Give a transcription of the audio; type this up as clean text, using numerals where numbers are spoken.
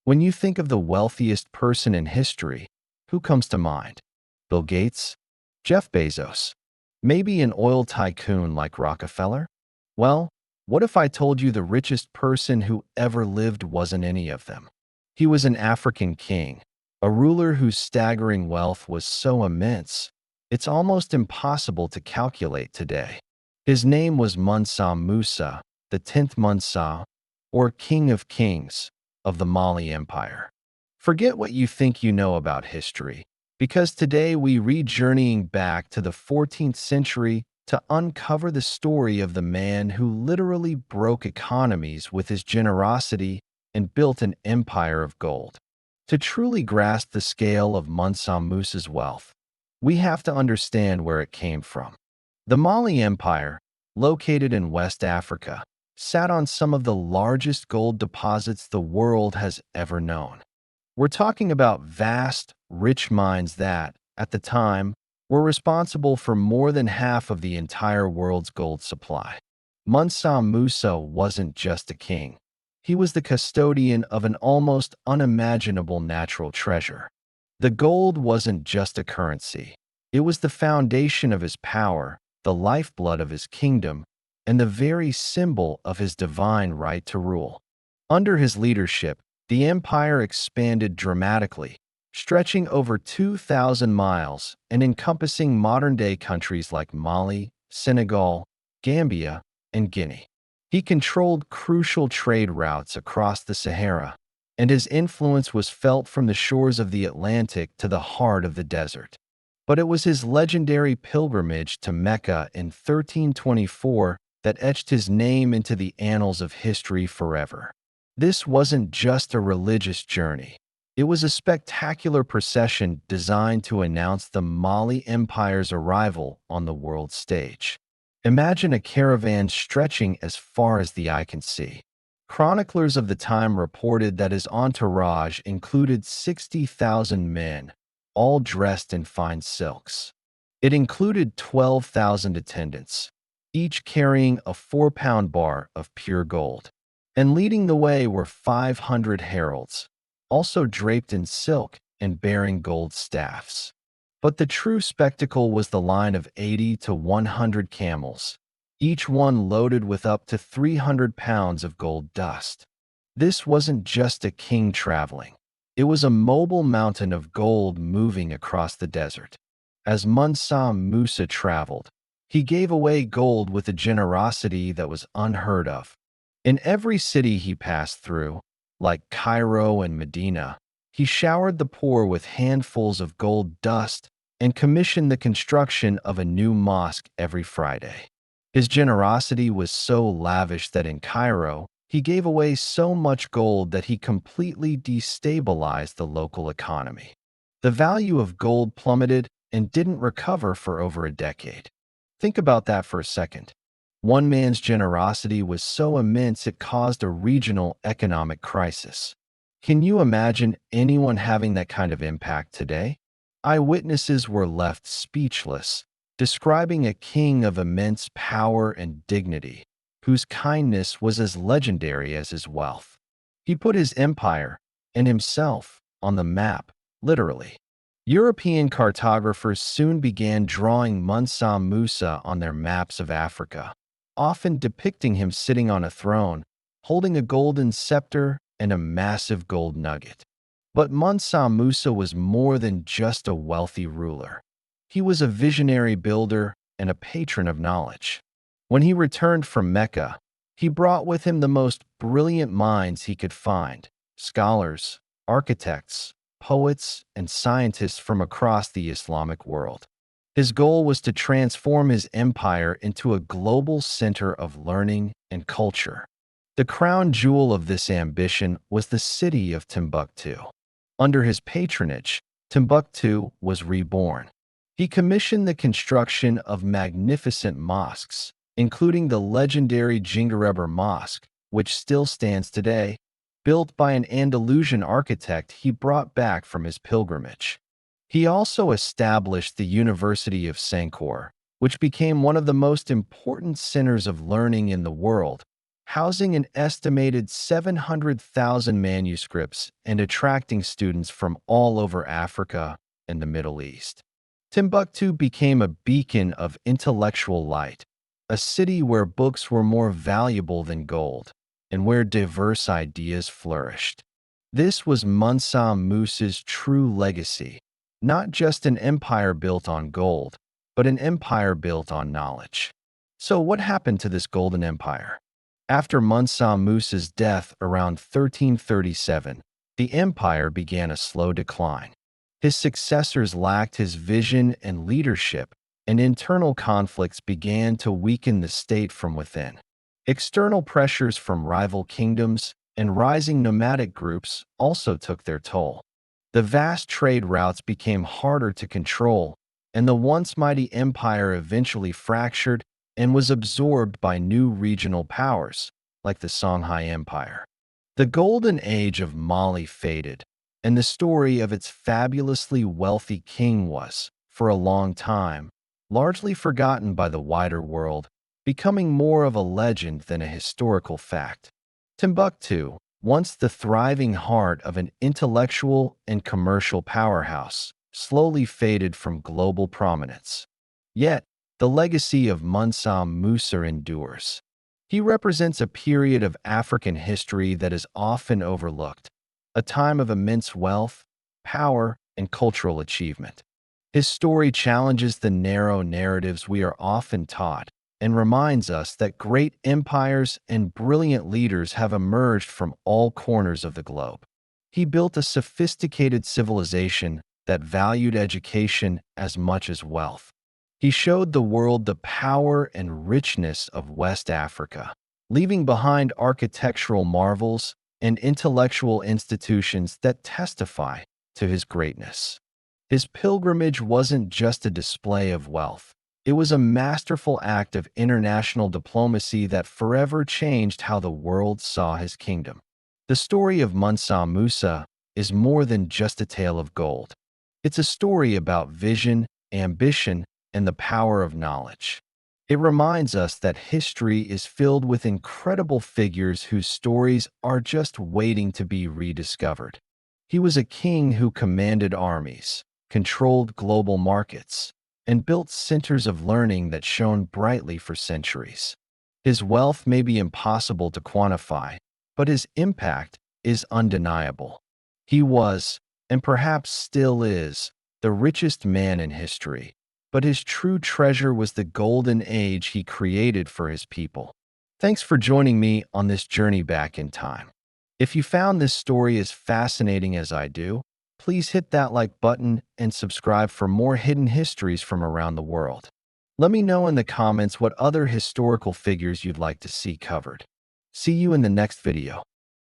When you think of the wealthiest person in history, who comes to mind? Bill Gates? Jeff Bezos? Maybe an oil tycoon like Rockefeller? Well, what if I told you the richest person who ever lived wasn't any of them? He was an African king, a ruler whose staggering wealth was so immense, it's almost impossible to calculate today. His name was Mansa Musa, the 10th Mansa, or King of Kings, of the Mali Empire. Forget what you think you know about history, because today we read journeying back to the 14th century to uncover the story of the man who literally broke economies with his generosity and built an empire of gold. To truly grasp the scale of Mansa Musa's wealth, we have to understand where it came from. The Mali Empire, located in West Africa, sat on some of the largest gold deposits the world has ever known. We're talking about vast, rich mines that, at the time, were responsible for more than half of the entire world's gold supply. Mansa Musa wasn't just a king. He was the custodian of an almost unimaginable natural treasure. The gold wasn't just a currency. It was the foundation of his power, the lifeblood of his kingdom, and the very symbol of his divine right to rule. Under his leadership, the empire expanded dramatically, stretching over 2,000 miles and encompassing modern-day countries like Mali, Senegal, Gambia, and Guinea. He controlled crucial trade routes across the Sahara, and his influence was felt from the shores of the Atlantic to the heart of the desert. But it was his legendary pilgrimage to Mecca in 1324 that etched his name into the annals of history forever. This wasn't just a religious journey. It was a spectacular procession designed to announce the Mali Empire's arrival on the world stage. Imagine a caravan stretching as far as the eye can see. Chroniclers of the time reported that his entourage included 60,000 men, all dressed in fine silks. It included 12,000 attendants, each carrying a 4-pound bar of pure gold. And leading the way were 500 heralds, also draped in silk and bearing gold staffs. But the true spectacle was the line of 80 to 100 camels, each one loaded with up to 300 pounds of gold dust. This wasn't just a king traveling. It was a mobile mountain of gold moving across the desert. As Mansa Musa traveled, he gave away gold with a generosity that was unheard of. In every city he passed through, like Cairo and Medina, he showered the poor with handfuls of gold dust and commissioned the construction of a new mosque every Friday. His generosity was so lavish that in Cairo, he gave away so much gold that he completely destabilized the local economy. The value of gold plummeted and didn't recover for over a decade. Think about that for a second. One man's generosity was so immense it caused a regional economic crisis. Can you imagine anyone having that kind of impact today? Eyewitnesses were left speechless, describing a king of immense power and dignity, whose kindness was as legendary as his wealth. He put his empire and himself on the map, literally. European cartographers soon began drawing Mansa Musa on their maps of Africa, often depicting him sitting on a throne, holding a golden scepter and a massive gold nugget. But Mansa Musa was more than just a wealthy ruler. He was a visionary builder and a patron of knowledge. When he returned from Mecca, he brought with him the most brilliant minds he could find: scholars, architects, poets, and scientists from across the Islamic world. His goal was to transform his empire into a global center of learning and culture. The crown jewel of this ambition was the city of Timbuktu. Under his patronage, Timbuktu was reborn. He commissioned the construction of magnificent mosques, including the legendary Djinguereber Mosque, which still stands today, built by an Andalusian architect he brought back from his pilgrimage. He also established the University of Sankore, which became one of the most important centers of learning in the world, housing an estimated 700,000 manuscripts and attracting students from all over Africa and the Middle East. Timbuktu became a beacon of intellectual light, a city where books were more valuable than gold, and where diverse ideas flourished. This was Mansa Musa's true legacy, not just an empire built on gold, but an empire built on knowledge. So what happened to this golden empire? After Mansa Musa's death around 1337, the empire began a slow decline. His successors lacked his vision and leadership, and internal conflicts began to weaken the state from within. External pressures from rival kingdoms and rising nomadic groups also took their toll. The vast trade routes became harder to control, and the once mighty empire eventually fractured and was absorbed by new regional powers, like the Songhai Empire. The golden age of Mali faded, and the story of its fabulously wealthy king was, for a long time, largely forgotten by the wider world, becoming more of a legend than a historical fact. Timbuktu, once the thriving heart of an intellectual and commercial powerhouse, slowly faded from global prominence. Yet, the legacy of Mansa Musa endures. He represents a period of African history that is often overlooked, a time of immense wealth, power, and cultural achievement. His story challenges the narrow narratives we are often taught and reminds us that great empires and brilliant leaders have emerged from all corners of the globe. He built a sophisticated civilization that valued education as much as wealth. He showed the world the power and richness of West Africa, leaving behind architectural marvels and intellectual institutions that testify to his greatness. His pilgrimage wasn't just a display of wealth. It was a masterful act of international diplomacy that forever changed how the world saw his kingdom. The story of Mansa Musa is more than just a tale of gold. It's a story about vision, ambition, and the power of knowledge. It reminds us that history is filled with incredible figures whose stories are just waiting to be rediscovered. He was a king who commanded armies, controlled global markets, and built centers of learning that shone brightly for centuries. His wealth may be impossible to quantify, but his impact is undeniable. He was, and perhaps still is, the richest man in history, but his true treasure was the golden age he created for his people. Thanks for joining me on this journey back in time. If you found this story as fascinating as I do, please hit that like button and subscribe for more hidden histories from around the world. Let me know in the comments what other historical figures you'd like to see covered. See you in the next video.